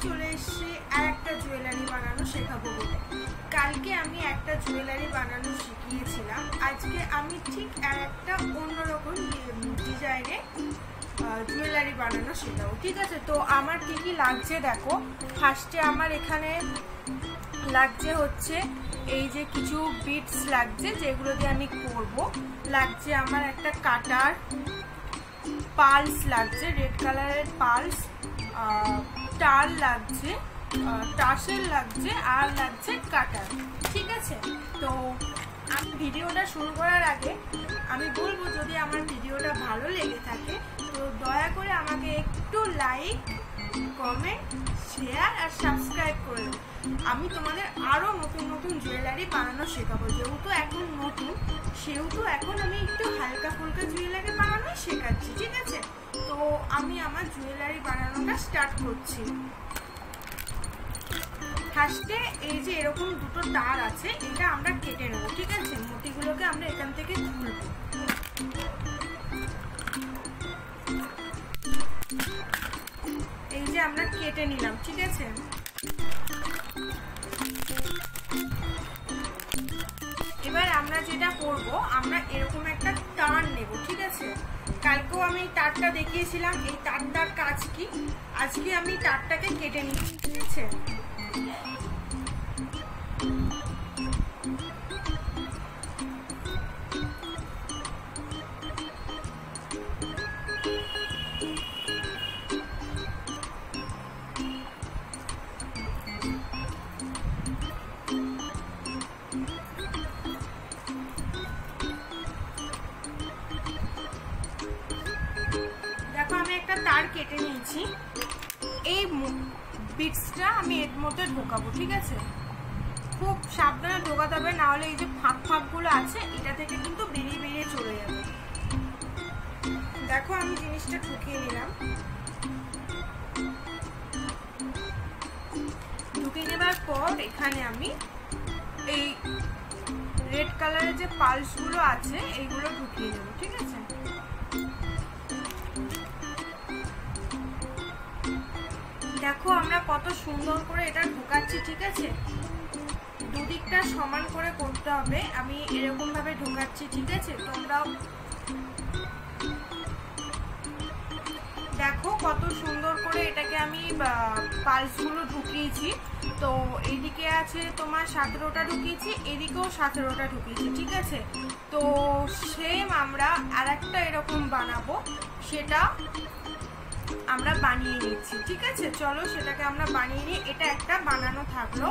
চলে এসেছি আর একটা জুয়েলারি বানানো শেখাবো বলে। কালকে আমি একটা জুয়েলারি বানানো শিখিয়েছিলাম, আজকে আমি ঠিক আর একটা অন্যরকম ডিজাইনে জুয়েলারি বানানো শেখাবো। ঠিক আছে, তো আমার কি কি লাগছে দেখো। ফার্স্টে আমার এখানে লাগছে হচ্ছে এই যে কিছু বিটস লাগছে, যেগুলো দিয়ে আমি করব। লাগছে আমার একটা কাটার, পালস লাগছে, রেড কালারের পালস, টাল লাগছে, টাসেল লাগছে, আর লাগছে কাটার। ঠিক আছে, তো আমি ভিডিওটা শুরু করার আগে আমি বলবো, যদি আমার ভিডিওটা ভালো লেগে থাকে তো দয়া করে আমাকে একটু লাইক, কমেন্ট, শেয়ার আর সাবস্ক্রাইব করে দেবো। আমি তোমাদের আরও নতুন নতুন জুয়েলারি বানানো শেখাবো। যেহেতু এখন নতুন, সেহেতু এখন আমি একটু হালকা ফুলকা জুয়েলারি বানানোই শেখাচ্ছি। ঠিক আছে, তো আমি আমার জুয়েলারি বানানোটা স্টার্ট করছি। ফার্স্টে এই যে এরকম দুটো তার আছে, এটা আমরা কেটে নেবো। ঠিক আছে, মতিগুলোকে আমরা এখান থেকে তুলবো। এই যে আমরা কেটে নিলাম। ঠিক আছে, এবার আমরা যেটা করব, আমরা এরকম একটা তার নেব। ঠিক আছে, কালকেও আমি তারটা দেখিয়েছিলাম, এই তারটার কাজ কি, আজকে আমি তারটাকে কেটে নিচ্ছি। ঠিক আছে, আমি একটা তার কেটে নিয়েছি। এই বিটসটা আমি এর মধ্যে ঢোকাবো। ঠিক আছে, খুব সাবধানে ঢোকাতে হবে, না হলে এই যে ফাঁকগুলো আছে এটা থেকে কিন্তু বেরিয়ে বেরিয়ে চলে যাবে। দেখো আমি জিনিসটা ঢুকিয়ে নিলাম। ঢুকিয়ে নেবার পর এখানে আমি এই রেড কালারের যে পালসগুলো আছে এইগুলো ঢুকিয়ে নেব। ঠিক আছে, দেখো আমরা কত সুন্দর করে এটা ঢোকাচ্ছি। ঠিক আছে, দুদিকটা সমান করে করতে হবে, আমি এরকম ভাবে ঢোকাচ্ছি। ঠিক আছে, তোমরাও দেখো কত সুন্দর করে এটাকে আমি পালসগুলো ঢুকিয়েছি। তো এইদিকে আছে তোমার 17টা ঢুকিয়েছি, এদিকেও 17টা ঢুকিয়েছি। ঠিক আছে, তো সেম আমরা আর একটা এরকম বানাবো, সেটা আমরা বানিয়ে নিচ্ছি। ঠিক আছে, চলো সেটাকে আমরা বানিয়ে নিই। এটা একটা বানানো থাকলো,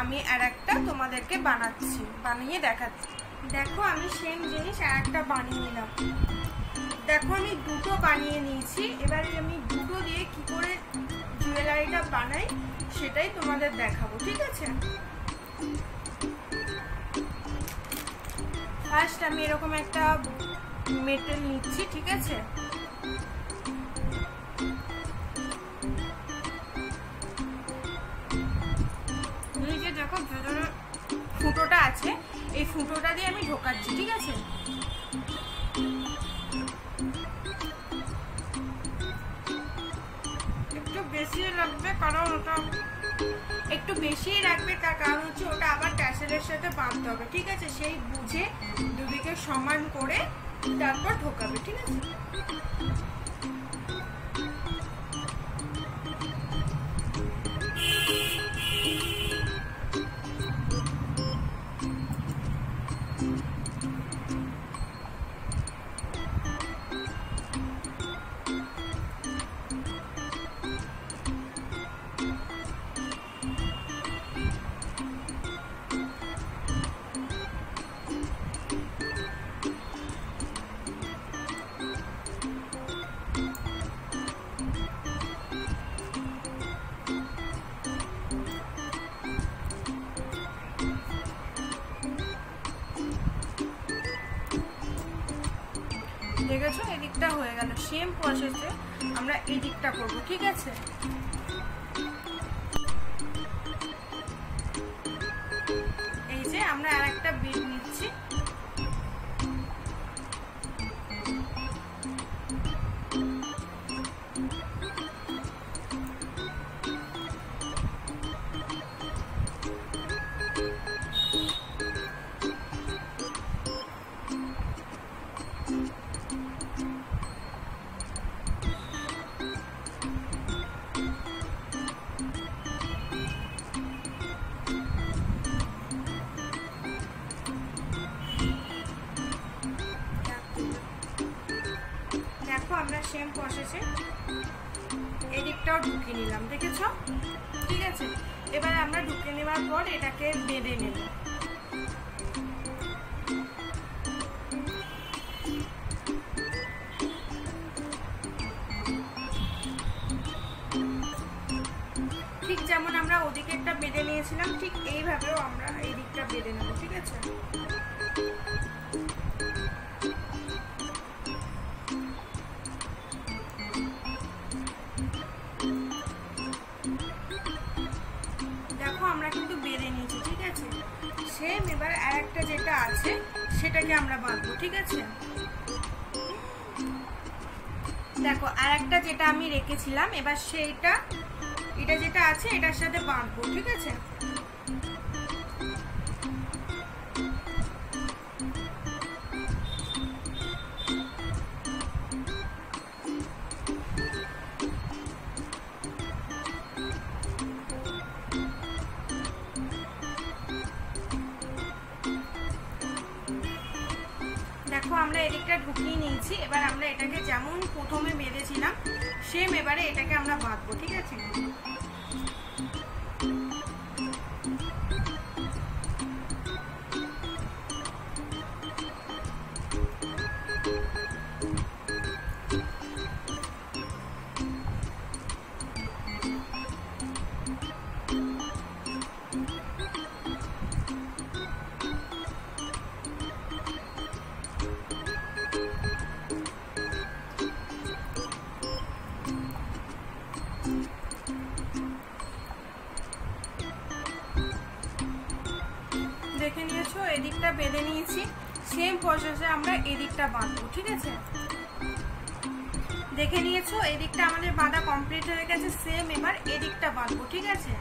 আমি আর একটা তোমাদেরকে বানিয়ে দেখাচ্ছি। দেখো আমি সেম জিনিস আর একটা বানিয়ে নিলাম। দেখো আমি দুটো বানিয়ে নিয়েছি। এবারে আমি দুটো দিয়ে কি করে জুয়েলারিটা বানাই সেটাই তোমাদের দেখাবো। ঠিক আছে, ফার্স্ট আমি এরকম একটা মেটেল নিচ্ছি। ঠিক আছে, দেখো ভেতরে ফুটোটা আছে, এই ফুটোটা দিয়ে আমি ঢোকাচ্ছি। ঠিক আছে, একটু বেশি লাগবে, কারণ ওটা একটু বেশিই রাখবে, তার কারণ হচ্ছে ওটা আবার ট্যাসেলের সাথে বাঁধতে হবে। ঠিক আছে, সেই বুঝে দুদিকে সমান করে তারপর ঢোকাবে। ঠিক আছে, দেখেছো এদিকটা হয়ে গেল। সেম প্রসেসে আমরা এদিকটা করবো। ঠিক আছে, এই যে আমরা আর একটা বিট নিচ্ছি। দেখো আমরা সেম প্রসেসে এদিকটাও ঢুকিয়ে নিলাম, দেখেছ? ঠিক আছে, এবার আমরা ঢুকে নেওয়ার পর এটাকে বেঁধে নেব। ঠিক যেমন আমরা ওদিকে একটা বেঁধে নিয়েছিলাম, ঠিক এইভাবেও আমরা এই দিকটা বেঁধে নেব। ঠিক আছে, দেখো আমরা কিন্তু বেঁধে নিয়েছি। ঠিক আছে, সেম এবার আরেকটা যেটা আছে সেটাকে আমরা বাঁধবো। ঠিক আছে, দেখো আরেকটা যেটা আমি রেখেছিলাম, এবার সেইটা এটা যেটা আছে এটার সাথে বাঁধবো। ঠিক আছে, দেখো আমরা এদিকটা ঢুকিয়ে নিয়েছি। এবার আমরা এটাকে যেমন প্রথমে বেঁধেছিলাম সেম এবারে এটাকে আমরা বাঁধবো। ঠিক আছে, দেখে নিয়েছো এদিকটা বেঁধে নিয়েছি, সেম প্রসেসে আমরা এদিকটা বাঁধবো। ঠিক আছে, দেখে নিয়েছো এদিকটা আমাদের বাঁধা কমপ্লিট হয়ে গেছে, সেম এবার এদিকটা বাঁধবো। ঠিক আছে,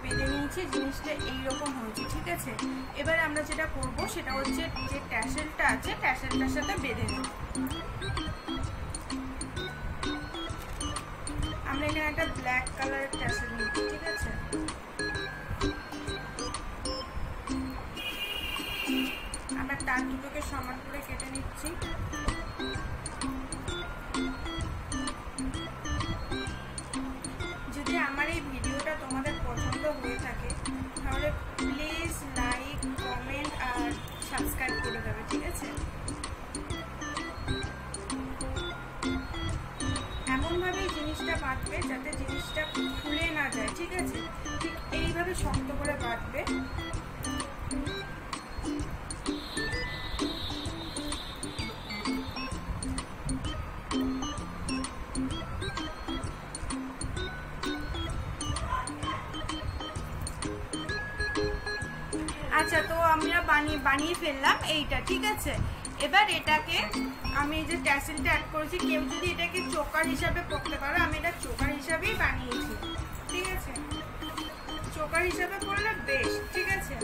বেঁধে নিয়েছি, জিনিসটা এইরকম হয়েছে। ঠিক আছে, এবার আমরা যেটা করব সেটা হচ্ছে যে ট্যাসেলটা আছে ট্যাসেলটার সাথে বেঁধে নেব। আমরা এখানে একটা ব্ল্যাক কালারের ট্যাসেল নিচ্ছি। ঠিক আছে, আমরা তার দুটোকে সমান করে কেটে নিচ্ছি। যদি আমার এই ভিডিওটা তোমাদের পছন্দ হয়ে থাকে তাহলে প্লিজ লাইক, কমেন্ট আর সাবস্ক্রাইব করে দেবে। ঠিক আছে, এমনভাবেই জিনিসটা বাঁধবে যাতে জিনিসটা খুলে না যায়। ঠিক আছে, ঠিক এইভাবে শক্ত করে বাঁধবে। আচ্ছা, তো আমরা বানিয়ে ফেললাম এইটা। ঠিক আছে, এবার এটাকে আমি যে ট্যাসেলটা অ্যাড করেছি, কেউ যদি এটাকে চোকার হিসাবে পরতে পারো, আমি এটা চোকার হিসাবেই বানিয়েছি। ঠিক আছে, চোকার হিসাবে পরলে বেশ। ঠিক আছে,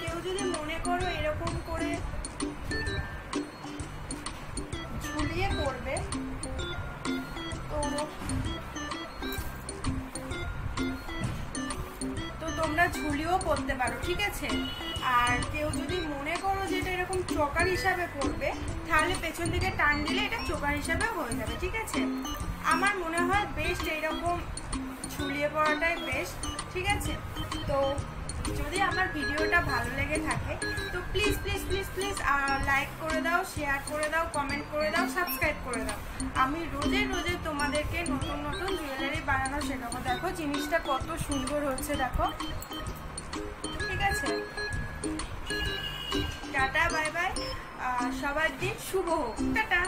কেউ যদি মনে করো এরকম করে ঝুলিয়ে করবে তো তোমরা ঝুলিয়েও পরতে পারো। ঠিক আছে, আর কেউ যদি মনে করো যে এটা এরকম চোকার হিসাবে পরবে তাহলে পেছন দিকে টান দিলে এটা চোকার হিসাবে হয়ে যাবে। ঠিক আছে, আমার মনে হয় বেস্ট এইরকম ঝুলিয়ে পড়াটাই বেস্ট। ঠিক আছে, তো যদি আমার ভিডিওটা ভালো লেগে থাকে তো please please please please like করে দাও, শেয়ার করে দাও, কমেন্ট করে দাও, সাবস্ক্রাইব করে দাও। আমি রোজে রোজে তোমাদেরকে নতুন নতুন জুয়েলারি বানানো শেখাবো। দেখো জিনিসটা কত সুন্দর হচ্ছে, দেখো। ঠিক আছে, টাটা, বাই বাই, সবার দিন শুভ হোক, টাটা।